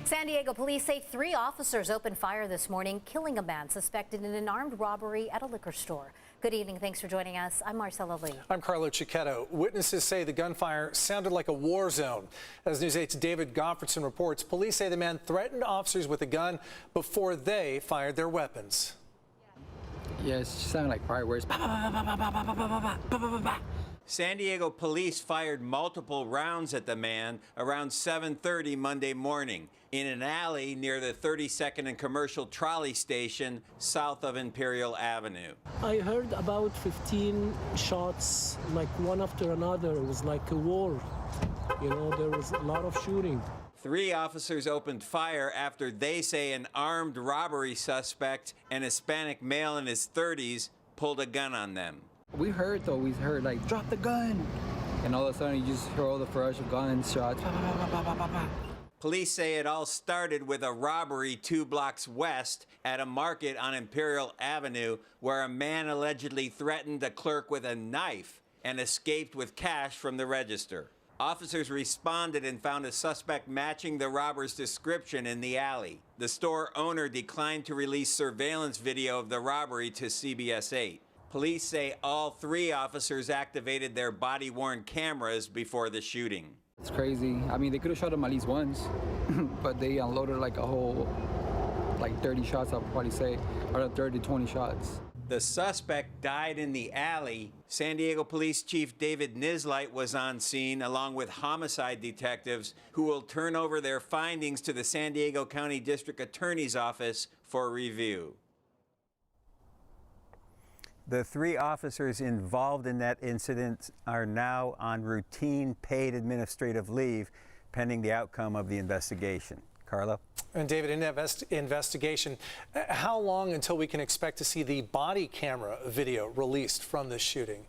San Diego police say 3 officers opened fire this morning, killing a man suspected in an armed robbery at a liquor store. Good evening. Thanks for joining us. I'm Marcella Lee. I'm Carlo Cicchetto. Witnesses say the gunfire sounded like a war zone. As News 8's David Goffredson reports, police say the man threatened officers with a gun before they fired their weapons. Yeah, it sounded like fireworks. San Diego police fired multiple rounds at the man around 7:30 Monday morning in an alley near the 32nd and Commercial Trolley Station south of Imperial Avenue. I heard about 15 shots, like one after another. It was like a war. You know, there was a lot of shooting. 3 officers opened fire after they say an armed robbery suspect, an Hispanic male in his 30s, pulled a gun on them. We heard like, drop the gun. And all of a sudden you just hear all the flash of guns, shots. Police say it all started with a robbery 2 blocks west at a market on Imperial Avenue where a man allegedly threatened a clerk with a knife and escaped with cash from the register. Officers responded and found a suspect matching the robber's description in the alley. The store owner declined to release surveillance video of the robbery to CBS 8. Police say all 3 officers activated their body-worn cameras before the shooting. It's crazy. I mean, they could have shot him at least once, but they unloaded like a whole, like 30 shots, I'll probably say, or 30 to 20 shots. The suspect died in the alley. San Diego Police Chief David Nislight was on scene along with homicide detectives who will turn over their findings to the San Diego County District Attorney's Office for review. The 3 officers involved in that incident are now on routine paid administrative leave pending the outcome of the investigation. Carlo? And David, in that investigation, how long until we can expect to see the body camera video released from this shooting?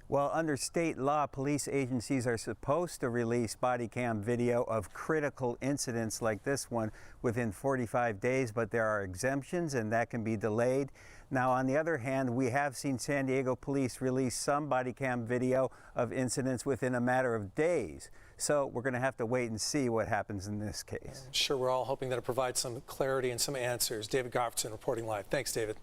Well, under state law, police agencies are supposed to release body cam video of critical incidents like this one within 45 days, but there are exemptions and that can be delayed. Now, on the other hand, we have seen San Diego police release some body cam video of incidents within a matter of days. So we're going to have to wait and see what happens in this case. Sure, we're all hoping that it provides some clarity and some answers. David Goffredson reporting live. Thanks, David.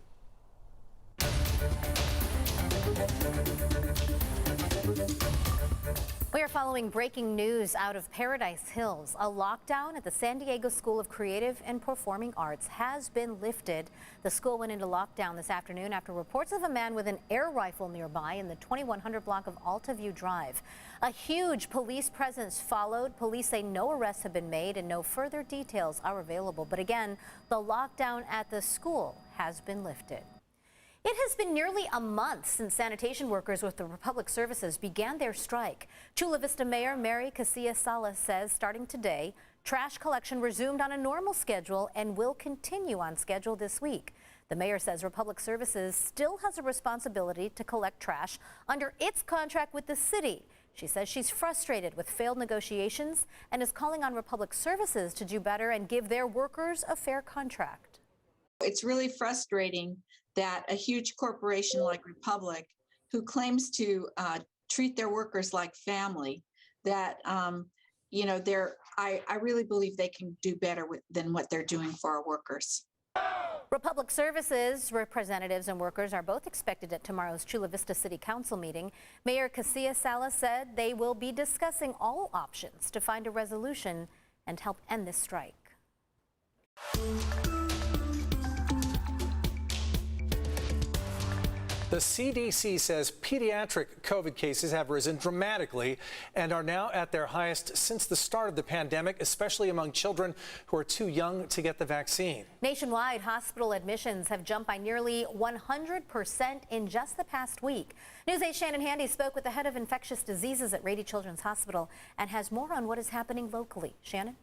We are following breaking news out of Paradise Hills. A lockdown at the San Diego School of Creative and Performing Arts has been lifted. The school went into lockdown this afternoon after reports of a man with an air rifle nearby in the 2100 block of Altaview Drive. A huge police presence followed. Police say no arrests have been made and no further details are available. But again, the lockdown at the school has been lifted. It has been nearly a month since sanitation workers with the Republic Services began their strike. Chula Vista Mayor Mary Casillas says starting today, trash collection resumed on a normal schedule and will continue on schedule this week. The mayor says Republic Services still has a responsibility to collect trash under its contract with the city. She says she's frustrated with failed negotiations and is calling on Republic Services to do better and give their workers a fair contract. It's really frustrating that a huge corporation like Republic, who claims to treat their workers like family, that you know, I really believe they can do better than what they're doing for our workers. Republic Services representatives and workers are both expected at tomorrow's Chula Vista City Council meeting. Mayor Casillas said they will be discussing all options to find a resolution and help end this strike. The CDC says pediatric COVID cases have risen dramatically and are now at their highest since the start of the pandemic, especially among children who are too young to get the vaccine. Nationwide, hospital admissions have jumped by nearly 100% in just the past week. News 8's Shannon Handy spoke with the head of infectious diseases at Rady Children's Hospital and has more on what is happening locally. Shannon?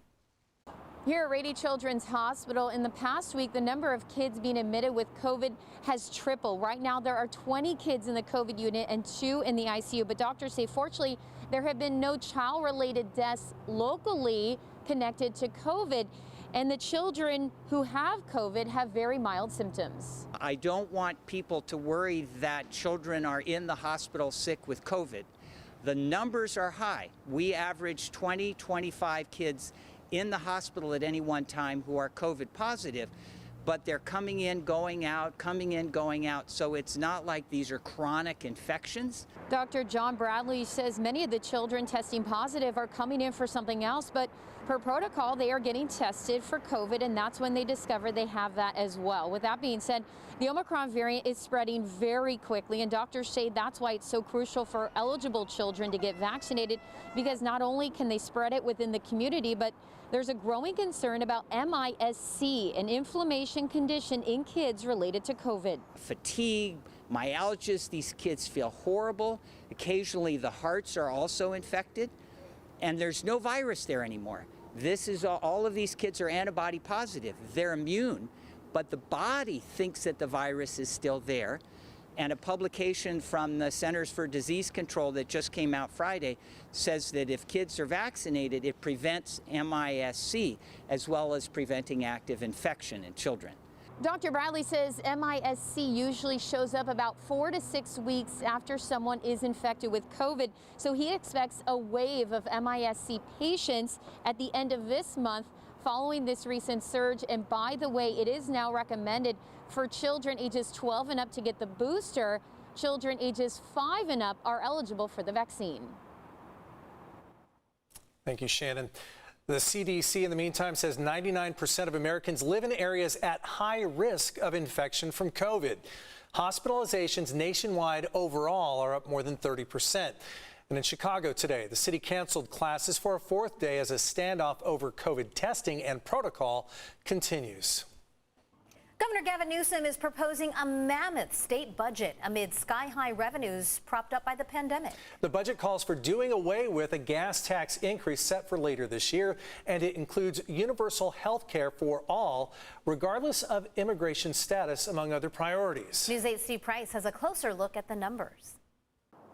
Here at Rady Children's Hospital, in the past week, the number of kids being admitted with COVID has tripled. Right now, there are 20 kids in the COVID unit and 2 in the ICU. But doctors say, fortunately, there have been no child-related deaths locally connected to COVID. And the children who have COVID have very mild symptoms. I don't want people to worry that children are in the hospital sick with COVID. The numbers are high. We average 20, 25 kids in the hospital at any one time who are COVID positive, but they're coming in, going out, coming in, going out. So it's not like these are chronic infections. Dr. John Bradley says many of the children testing positive are coming in for something else, but per protocol, they are getting tested for COVID, and that's when they discover they have that as well. With that being said, the Omicron variant is spreading very quickly, and doctors say that's why it's so crucial for eligible children to get vaccinated, because not only can they spread it within the community, but there's a growing concern about MIS-C, an inflammation condition in kids related to COVID. Fatigue, myalgias, these kids feel horrible. Occasionally the hearts are also infected, and there's no virus there anymore. This is all of these kids are antibody positive. They're immune, but the body thinks that the virus is still there. And a publication from the Centers for Disease Control that just came out Friday says that if kids are vaccinated, it prevents MIS-C as well as preventing active infection in children. Dr. Bradley says MIS-C usually shows up about 4 to 6 weeks after someone is infected with COVID. So he expects a wave of MIS-C patients at the end of this month following this recent surge. And by the way, it is now recommended for children ages 12 and up to get the booster. Children ages 5 and up are eligible for the vaccine. Thank you, Shannon. The CDC, in the meantime, says 99% of Americans live in areas at high risk of infection from COVID. Hospitalizations nationwide overall are up more than 30%. And in Chicago today, the city canceled classes for a 4th day as a standoff over COVID testing and protocol continues. Governor Gavin Newsom is proposing a mammoth state budget amid sky-high revenues propped up by the pandemic. The budget calls for doing away with a gas tax increase set for later this year, and it includes universal health care for all, regardless of immigration status, among other priorities. News 8's Steve Price has a closer look at the numbers.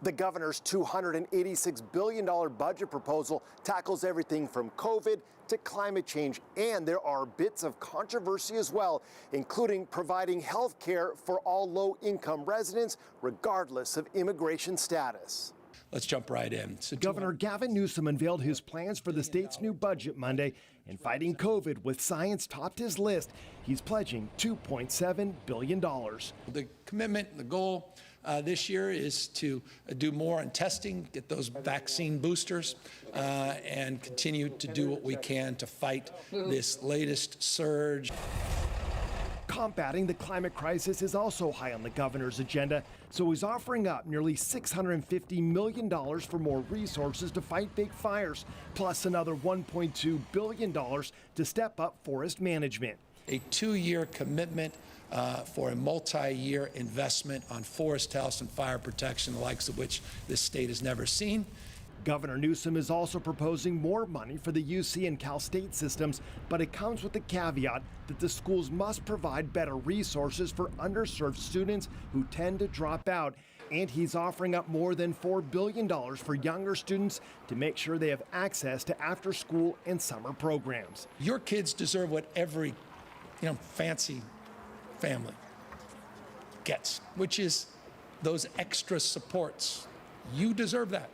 The governor's $286 billion budget proposal tackles everything from COVID to climate change, and there are bits of controversy as well, including providing health care for all low-income residents, regardless of immigration status. Let's jump right in. Governor Gavin Newsom unveiled his plans for the state's new budget Monday, and fighting COVID with science topped his list. He's pledging $2.7 billion. The commitment, the goal this year is to do more on testing, get those vaccine boosters, and continue to do what we can to fight this latest surge. Combating the climate crisis is also high on the governor's agenda, so he's offering up nearly $650 million for more resources to fight big fires, plus another $1.2 billion to step up forest management. A 2-year commitment for a multi-year investment on forest health and fire protection, the likes of which this state has never seen. Governor Newsom is also proposing more money for the UC and Cal State systems, but it comes with the caveat that the schools must provide better resources for underserved students who tend to drop out. And he's offering up more than $4 billion for younger students to make sure they have access to after-school and summer programs. Your kids deserve what every, fancy family gets, which is those extra supports. You deserve that,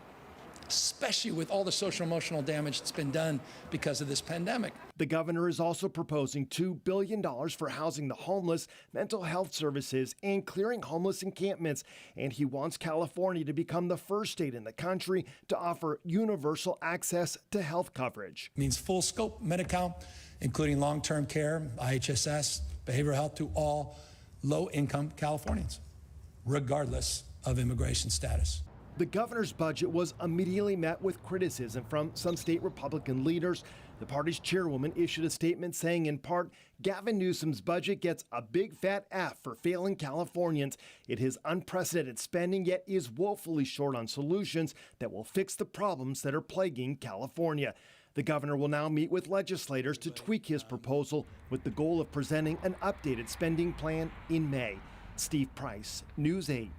especially with all the social emotional damage that's been done because of this pandemic. The governor is also proposing $2 billion for housing the homeless, mental health services, and clearing homeless encampments. And he wants California to become the first state in the country to offer universal access to health coverage. It means full scope Medi-Cal, including long-term care, IHSS, behavioral health to all low-income Californians, regardless of immigration status. The governor's budget was immediately met with criticism from some state Republican leaders. The party's chairwoman issued a statement saying, in part, Gavin Newsom's budget gets a big fat F for failing Californians. It has unprecedented spending, yet is woefully short on solutions that will fix the problems that are plaguing California. The governor will now meet with legislators to tweak his proposal with the goal of presenting an updated spending plan in May. Steve Price, News 8.